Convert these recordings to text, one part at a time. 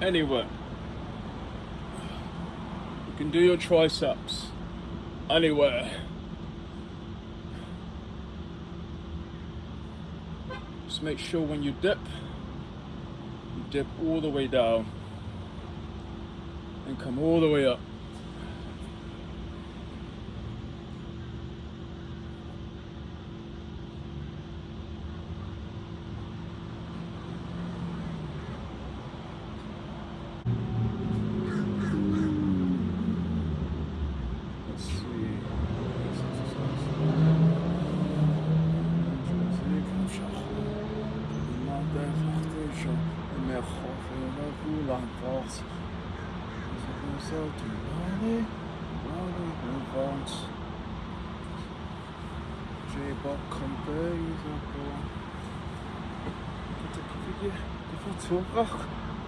anywhere. You can do your triceps anywhere. Just make sure when you dip all the way down and come all the way up.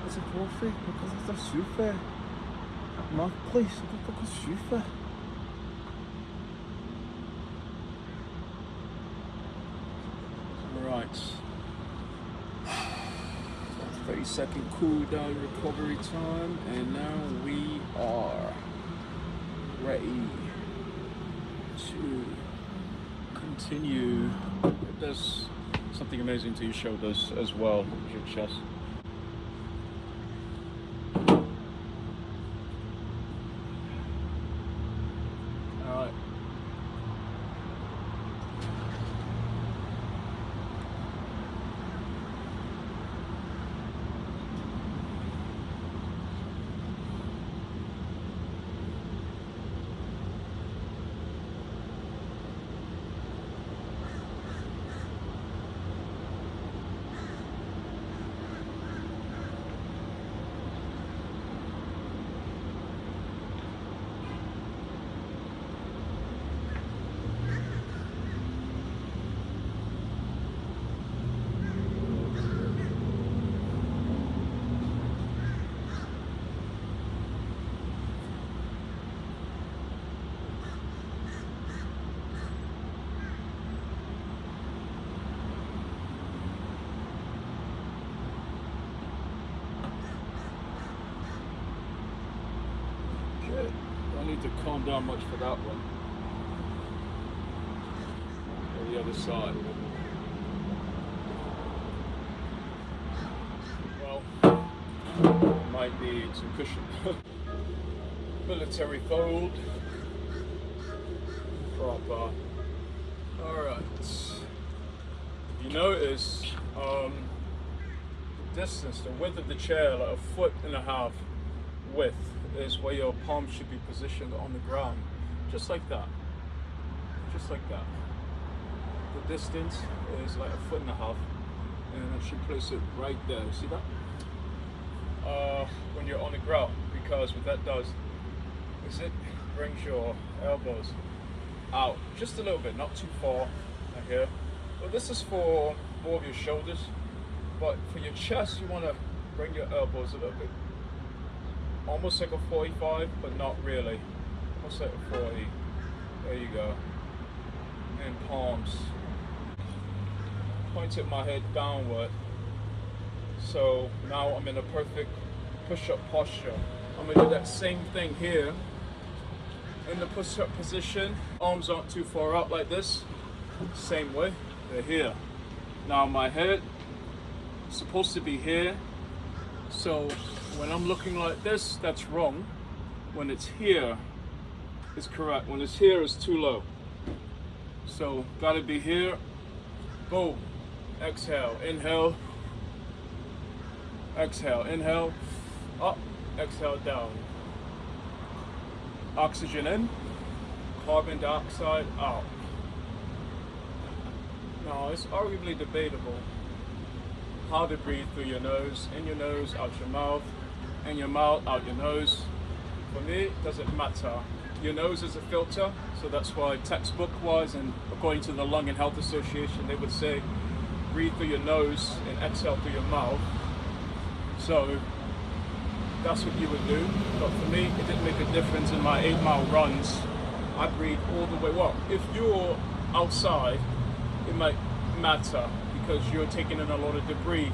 Is het koffie? Because it's a super. Mark, please. Look at super. Right. 30-second cool down recovery time, and now we are ready to continue. It does something amazing to your shoulders as well as your chest. Don't need to calm down much for that one. Or the other side. Well, might need some cushion. Military fold. Proper. Alright. If you notice, the distance, the width of the chair, like 1.5 feet width, is where your palm should be positioned on the ground. Just like that. Just like that. The distance is like 1.5 feet, and I should place it right there. See that? When you're on the ground, because what that does is it brings your elbows out just a little bit, not too far like here. But this is for more of your shoulders. But for your chest, you want to bring your elbows a little bit, almost like a 45, but not really. Almost like a 40. There you go. And palms. Pointed my head downward. So now I'm in a perfect push-up posture. I'm gonna do that same thing here. In the push-up position, arms aren't too far out like this. Same way, they're here. Now my head is supposed to be here. So when I'm looking like this, that's wrong. When it's here, it's correct. When it's here, it's too low. So gotta be here. Boom. Exhale, inhale. Exhale, inhale. Up, exhale, down. Oxygen in, carbon dioxide out. Now, it's arguably debatable how to breathe through your nose, in your nose, out your mouth, in your mouth, out your nose. For me, it doesn't matter. Your nose is a filter, so that's why textbook-wise and according to the Lung and Health Association, they would say breathe through your nose and exhale through your mouth. So that's what you would do. But for me, it didn't make a difference in my 8-mile runs. I breathe all the way. Well, if you're outside, it might matter because you're taking in a lot of debris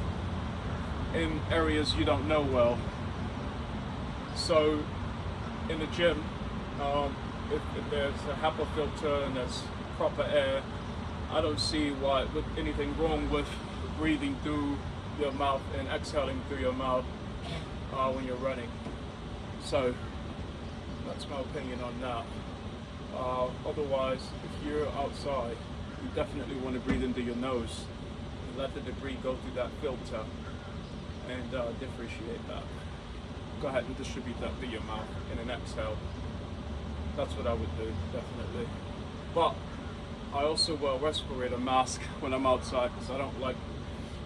in areas you don't know well. So in the gym, if there's a HEPA filter and there's proper air, I don't see anything wrong with breathing through your mouth and exhaling through your mouth when you're running. So that's my opinion on that. Otherwise, if you're outside, you definitely want to breathe into your nose and let the debris go through that filter and differentiate that. Go ahead and distribute that through your mouth in an exhale. That's what I would do, definitely. But I also wear a respirator mask when I'm outside because I don't like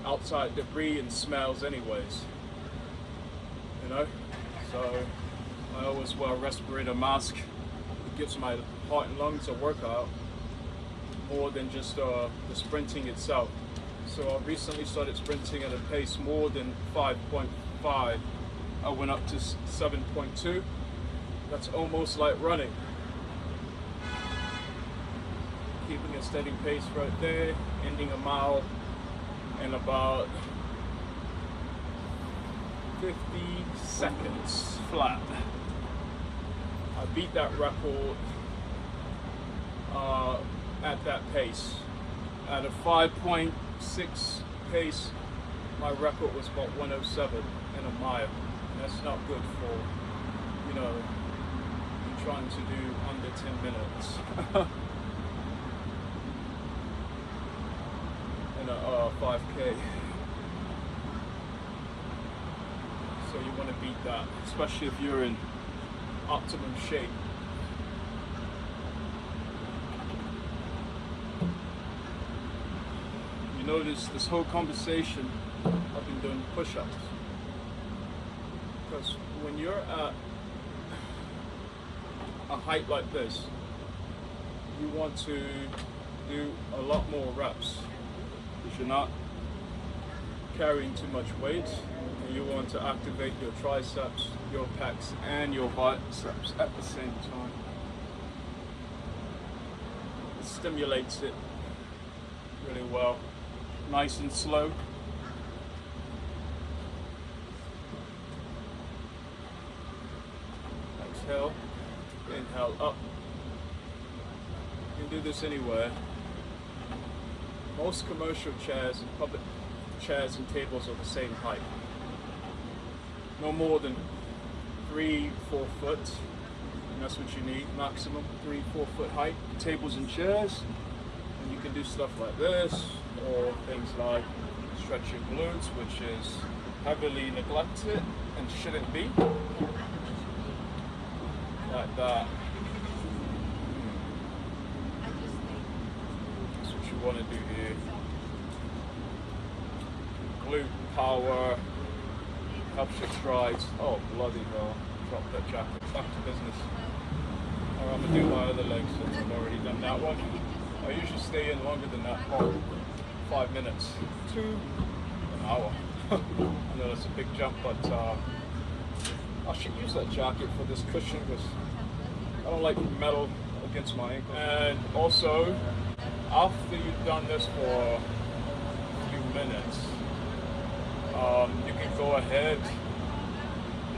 outside debris and smells anyways. You know? So I always wear a respirator mask. It gives my heart and lungs a workout more than just the sprinting itself. So I recently started sprinting at a pace more than 5.5. I went up to 7.2. That's almost like running. Keeping a steady pace right there, ending a mile in about 50 seconds flat. I beat that record at that pace. At a 5.6 pace, my record was about 107 in a mile. And that's not good for, you know, you're trying to do under 10 minutes. In a 5K. So you want to beat that, especially if you're in optimum shape. You notice this whole conversation, I've been doing push-ups. Because when you're at a height like this, you want to do a lot more reps. Because you're not carrying too much weight, and you want to activate your triceps, your pecs, and your biceps at the same time. It stimulates it really well. Nice and slow. Exhale, inhale up. You can do this anywhere. Most commercial chairs and public chairs and tables are the same height. No more than 3-4 foot. And that's what you need, maximum 3-4 foot height. Tables and chairs. And you can do stuff like this, or things like stretching glutes, which is heavily neglected and shouldn't be. Like that. That's what you want to do here. Glute power helps your strides. Oh bloody hell! Drop that jacket. Back to business. Alright, I'm gonna do my other leg since I've already done that one. I usually stay in longer than that. 5 minutes to an hour. I know that's a big jump, but I should use that jacket for this cushion because I don't like metal against my ankle. And also, after you've done this for a few minutes, you can go ahead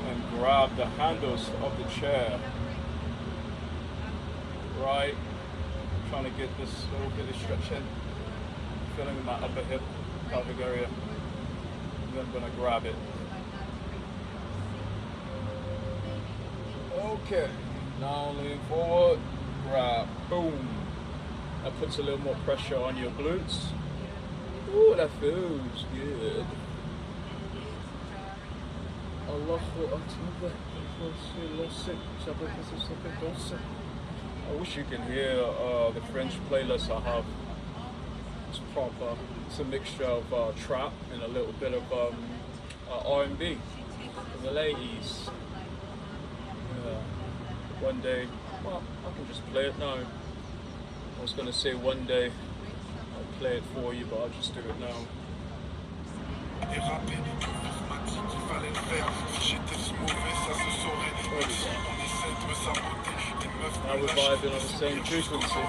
and grab the handles of the chair. Right, trying to get this little bit of stretch in, feeling my upper hip, pelvic area, and then I'm gonna grab it. Okay, now lean forward, grab, boom. That puts a little more pressure on your glutes. Ooh, that feels good. Allahu Akbar. I wish you can hear the French playlist I have. It's proper. It's a mixture of trap and a little bit of R&B for the ladies. One day, well, I can just play it now. I was going to say one day I'll play it for you, but I'll just do it now. Now we're vibing on the same frequency.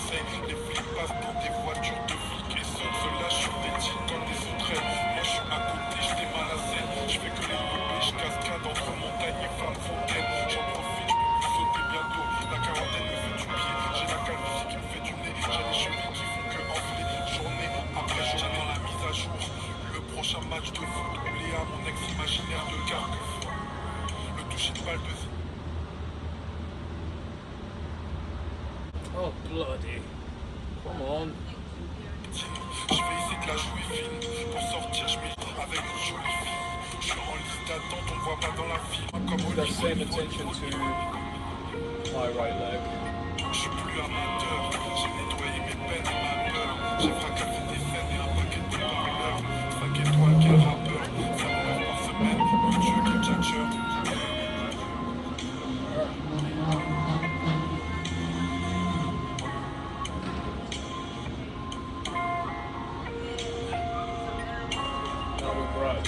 conseils. Les flics passent dans des voitures de flics et se lâchent sur des titres comme des sauterelles. Moi je suis à côté, je démarre la scène. Je fais que les bébés, je cascade entre montagnes et femmes fontaines. J'en profite, je peux plus sauter bientôt. La quarantaine me fait du pied, j'ai la calvitie qui me fait du nez. J'ai les chevilles qui font que enfler. Journée après journée, j'attends la mise à jour. Le prochain match de foot, oublié à mon ex imaginaire de Carquefou. Le toucher de balle de Oh bloody. Come on. Je vais essayer de la jouer fine. Pour sortir, je mets avec une jolie fille. Je suis en liste d'attente, on me voit pas dans la file. Comme au Just paying attention to my right leg. je suis plus amateur. J'ai nettoyé mes peines et ma peur. J'ai fracassé des scènes et un paquet de parleurs. 5 étoiles, quel rappeur. 5 heures par semaine. Le dieu, le tchatcheur. Now we're right.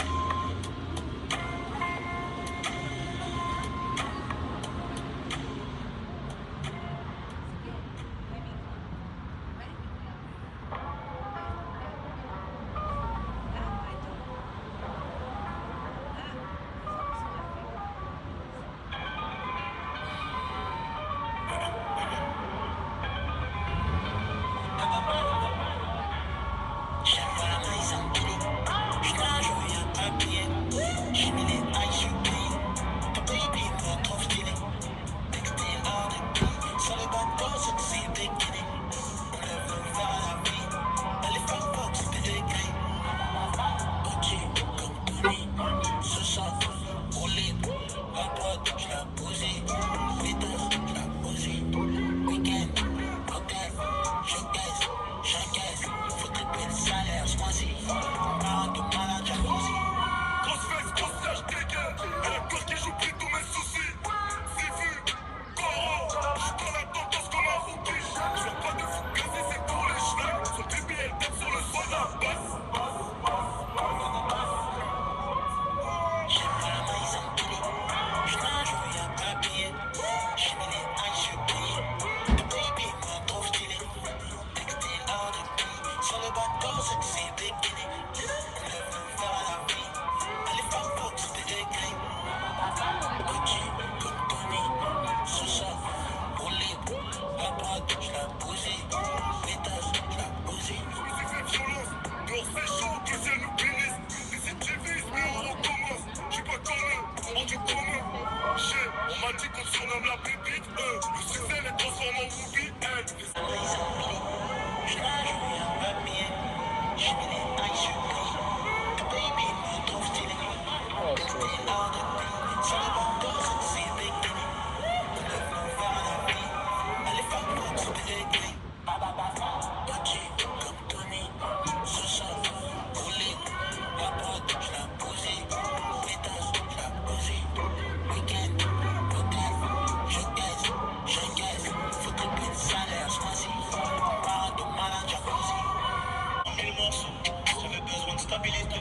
Oh, it's close. J'avais besoin de stabilité.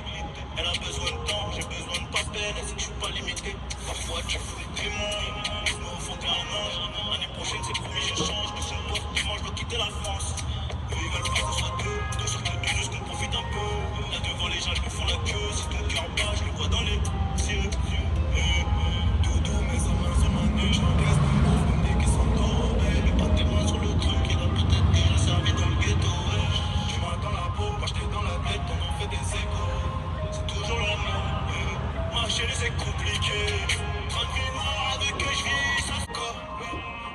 Elle a besoin de temps, j'ai besoin de pas peine. Elle sait que je suis pas limité. Parfois tu fous des démons. Je me refond carrément. L'année prochaine c'est promis je change. Je suis pas moi je veux quitter la France. Eux ils veulent pas que ce soit deux sur deux, juste qu'on profite un peu. Là devant les gens je me font la queue. Si ton cœur bat je le vois dans les yeux. Doudou mais sa main sur ma nuque. Je m'encaisse des mots, me dit qu'ils s'endorment. Mais pas tes mains sur le truc. Il a peut-être déjà servi dans le ghetto. Tu m'as dans la peau, moi j'étais dans la tête. On en fait des échos. C'est toujours la même. Ma chérie c'est compliqué. 30 000 noirs avec que je vis, ça se corps.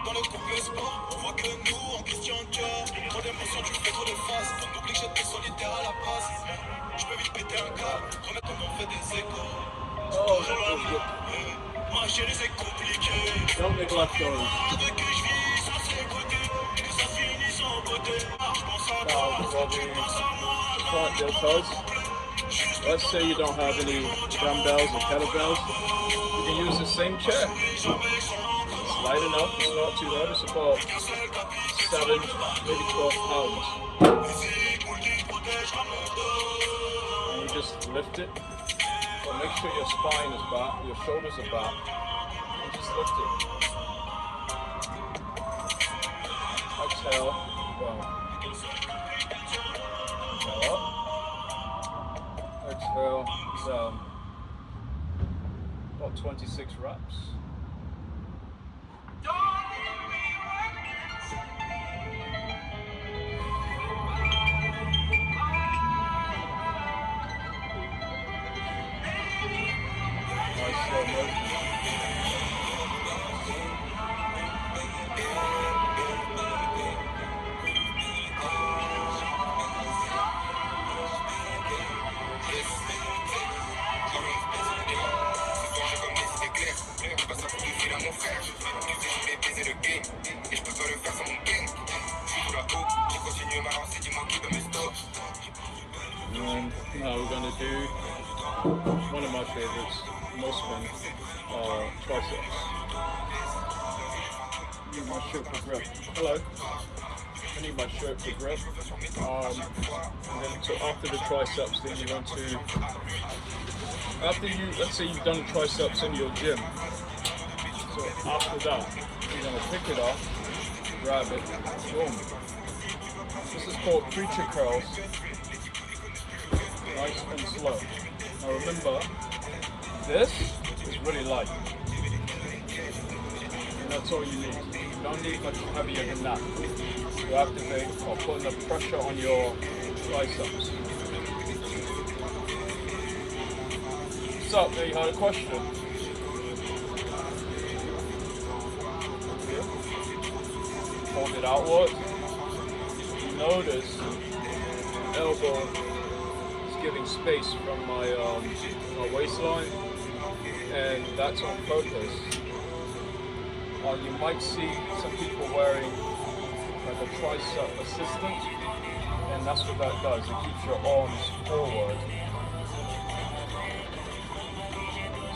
Dans le couple sport, on voit que nous en Christian Dior. Trop d'émotions, tu fais trop de faces. On oublie que j'étais solitaire à la base. Je peux vite péter un câble, remettre on en fait des échos. C'est toujours la même. Ma chérie c'est compliqué. Don't neglect those. Avec que je vis, ça c'est côté. Que ça finisse en côté. Je pense à toi, Well, tu penses à moi. front your toes. Let's say you don't have any dumbbells or kettlebells. You can use the same chair. It's light enough, it's not too light, it's about 7, maybe 12 pounds. And you just lift it. But make sure your spine is back, your shoulders are back. And just lift it. Exhale. well. Inhale up. Exhale down. About 26 reps. Nice slow motion. And now we're going to do one of my favorites, most fun, triceps. Need my shirt for grip. Hello. I need my shirt for grip. And then so after the triceps, then you want to, let's say you've done triceps in your gym. So after that, you're going to pick it up, grab it, boom. This is called preacher curls. Nice and slow. Now remember, this is really light. And that's all you need. You don't need much heavier than that to activate or put enough pressure on your triceps. So, there you had a question. Hold it outward. You notice elbow is giving space from my waistline, and that's on purpose. You might see some people wearing like a tricep assistant, and that's what that does. It keeps your arms forward,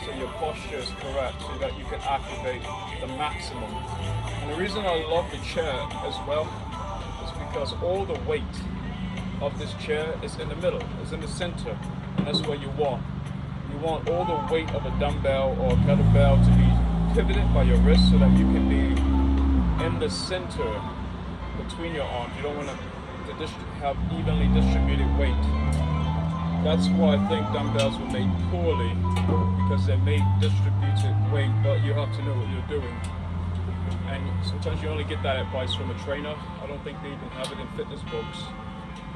so your posture is correct, so that you can activate the maximum. And the reason I love the chair as well is because all the weight of this chair is in the middle, is in the center, and that's what you want. You want all the weight of a dumbbell or a kettlebell to be pivoted by your wrist so that you can be in the center between your arms. You don't want to have evenly distributed weight. That's why I think dumbbells were made poorly, because they're made distributed weight, but you have to know what you're doing. And sometimes you only get that advice from a trainer. I don't think they even have it in fitness books.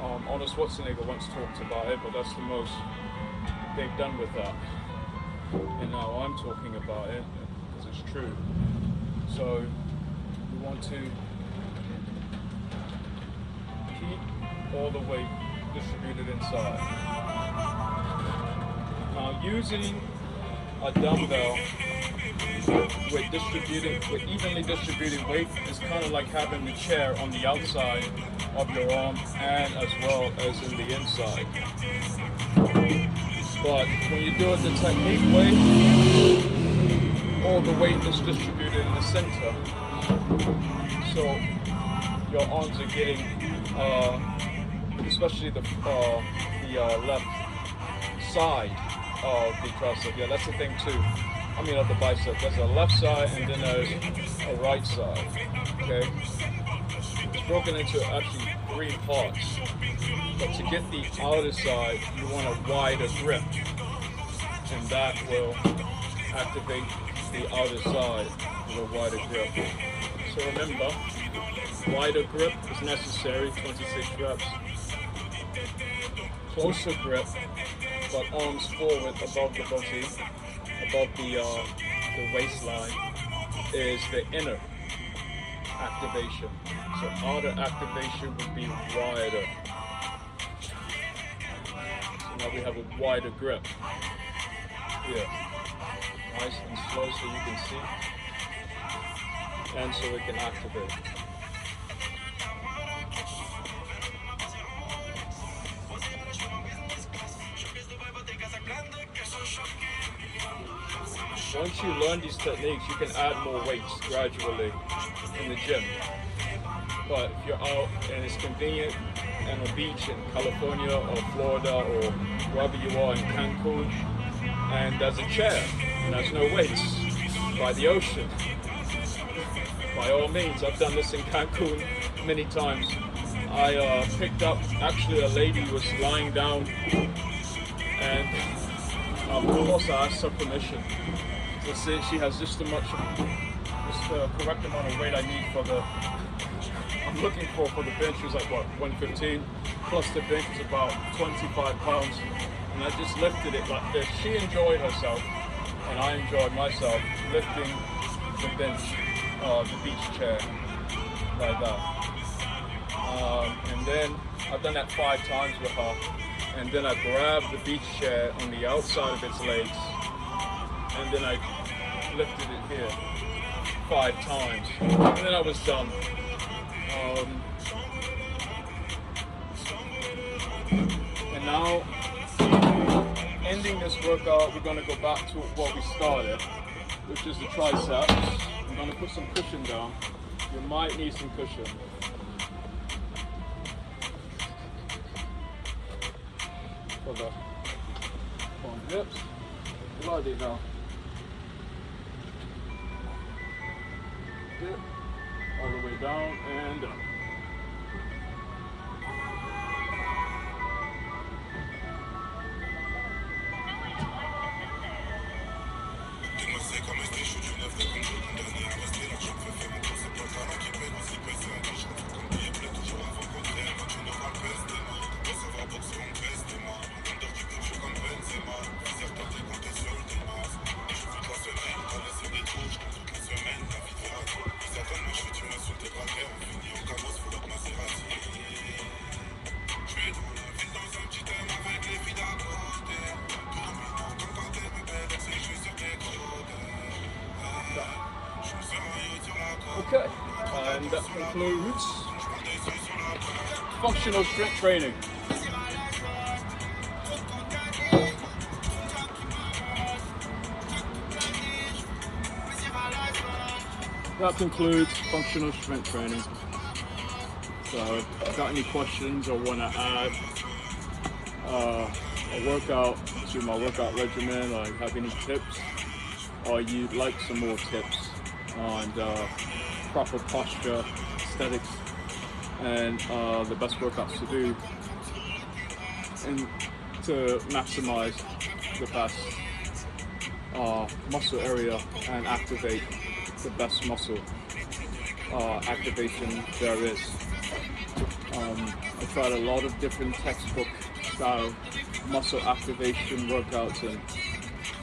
Arnold Schwarzenegger once talked about it, but that's the most they've done with that. And now I'm talking about it because it's true. So you want to keep all the weight distributed inside. Now using a dumbbell with evenly distributed weight is kind of like having the chair on the outside of your arm and as well as in the inside. But when you do it the technique way, all the weight is distributed in the center. So your arms are getting, especially the left side of the tricep. Yeah, that's the thing too. I mean of the bicep. There's a left side and then there's a right side. Okay? It's broken into actually 3 parts. But to get the outer side, you want a wider grip. And that will activate the outer side with a wider grip. So remember, wider grip is necessary, 26 reps. Closer grip, but arms forward above the body, above the waistline, is the inner activation. So outer activation would be wider. So now we have a wider grip. Here. Nice and slow so you can see. And so it can activate. Once you learn these techniques, you can add more weights gradually in the gym. But if you're out and it's convenient on a beach in California or Florida or wherever you are in Cancun, and there's a chair and there's no weights by the ocean, by all means, I've done this in Cancun many times. I picked up, actually a lady was lying down, and of course I asked her permission to say she has just the correct amount of weight I need for I'm looking for the bench. She was like, what, 115? Plus the bench is about 25 pounds. And I just lifted it like this. She enjoyed herself, and I enjoyed myself lifting the bench, the beach chair, like that. And then I've done that 5 times with her. And then I grabbed the beach chair on the outside of its legs, and then I lifted it here 5 times. And then I was done. And now, ending this workout, we're going to go back to what we started, which is the triceps. I'm going to put some cushion down. You might need some cushion. For the hips. Bloody now. Dip. All the way down and up. Okay, and that concludes functional strength training. That concludes functional strength training. So, if you've got any questions or want to add a workout to my workout regimen, or have any tips, or you'd like some more tips on proper posture, aesthetics, and the best workouts to do and to maximize the best muscle area and activate the best muscle activation there is. I tried a lot of different textbook style muscle activation workouts, and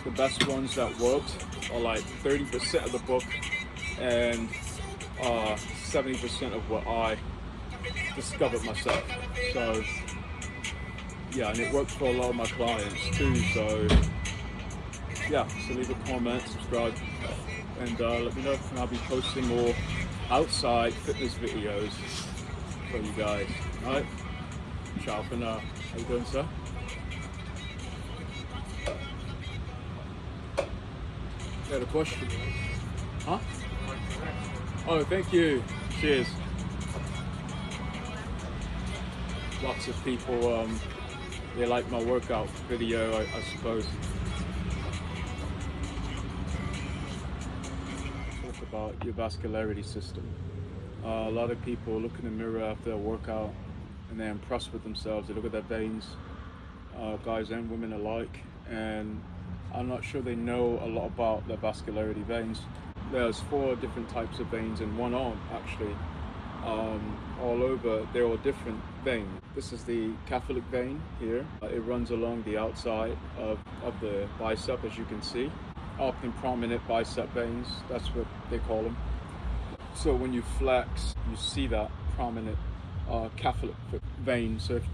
the best ones that worked are like 30% of the book and 70% of what I discovered myself. So yeah, and it worked for a lot of my clients too. So yeah, so leave a comment, subscribe, and let me know, and I'll be posting more outside fitness videos for you guys. Alright, ciao for now. How you doing, sir? You had a question? Huh? Oh, thank you. Cheers. Lots of people, they like my workout video, I suppose. Talk about your vascularity system. A lot of people look in the mirror after a workout and they're impressed with themselves. They look at their veins, guys and women alike, and I'm not sure they know a lot about their vascularity veins. There's 4 different types of veins in one arm, actually. All over, they're all different veins. This is the Catholic vein here. It runs along the outside of the bicep, as you can see. Up in prominent bicep veins, that's what they call them. So when you flex, you see that prominent Catholic vein. So if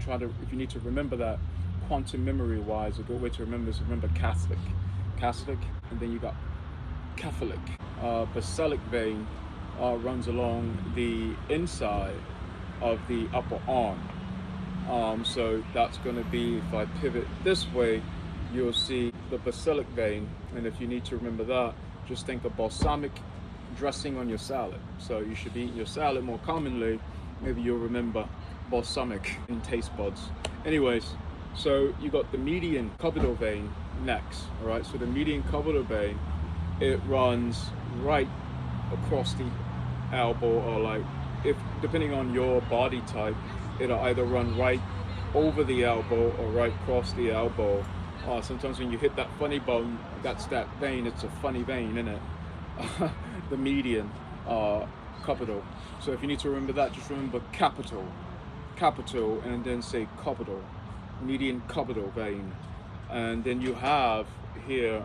you need to remember that, quantum memory wise, a good way to remember is remember Catholic, and then you got Catholic. Basilic vein runs along the inside of the upper arm. So that's going to be, if I pivot this way, you'll see the basilic vein. And if you need to remember that, just think of balsamic dressing on your salad. So you should be eating your salad more commonly. Maybe you'll remember balsamic in taste buds. Anyways, so you got the median cubital vein next. All right, so the median cubital vein, it runs right across the elbow, or like if depending on your body type, it'll either run right over the elbow or right across the elbow. Sometimes when you hit that funny bone, that's that vein. It's a funny vein, isn't it? The median cubital. So if you need to remember that, just remember capital, and then say cubital, median cubital vein, and then you have here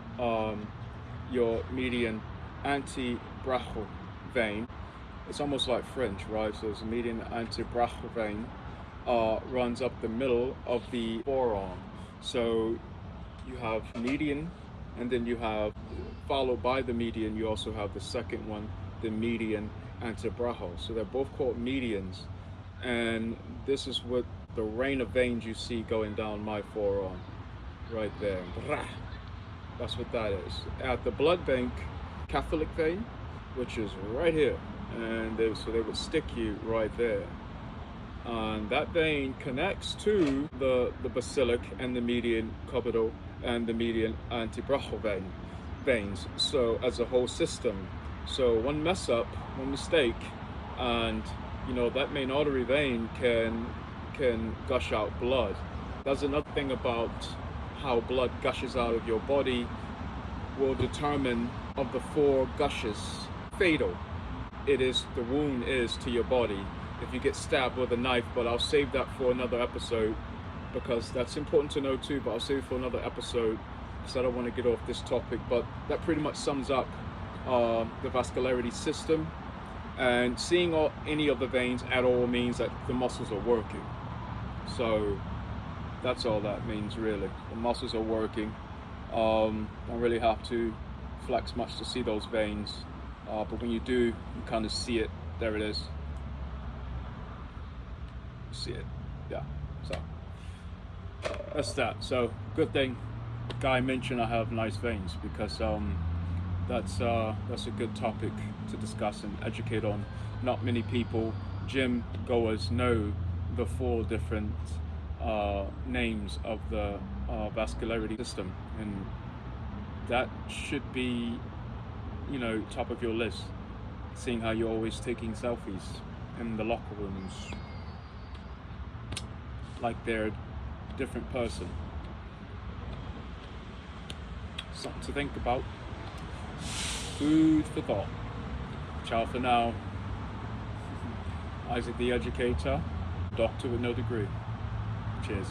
your median antebrachial vein. It's almost like French, right? So it's a median antebrachial vein runs up the middle of the forearm. So you have median, and then you have, followed by the median, you also have the second one, the median antebrachial. So they're both called medians, and this is what the rain of veins you see going down my forearm, right there. That's what that is. At the blood bank, Catholic vein, which is right here, and so they would stick you right there. And that vein connects to the basilic and the median cubital and the median antebrachial veins. So as a whole system. So one mess up, one mistake, and that main artery vein can gush out blood. That's another thing about how blood gushes out of your body will determine of the 4 gushes fatal the wound is to your body if you get stabbed with a knife. But I'll save that for another episode, because that's important to know too, but I'll save it for another episode because I don't want to get off this topic. But that pretty much sums up the vascularity system, and seeing any of the veins at all means that the muscles are working. So that's all that means, really. The muscles are working. Don't really have to flex much to see those veins, but when you do, you kind of see it. There it is. See it, yeah. So that's that. So good thing Guy mentioned I have nice veins, because that's a good topic to discuss and educate on. Not many people, gym goers, know the 4 different names of the vascularity system, and that should be top of your list, seeing how you're always taking selfies in the locker rooms like they're a different person. Something to think about. Food for thought. Ciao for now. Isaac the Educator, doctor with no degree. Cheers.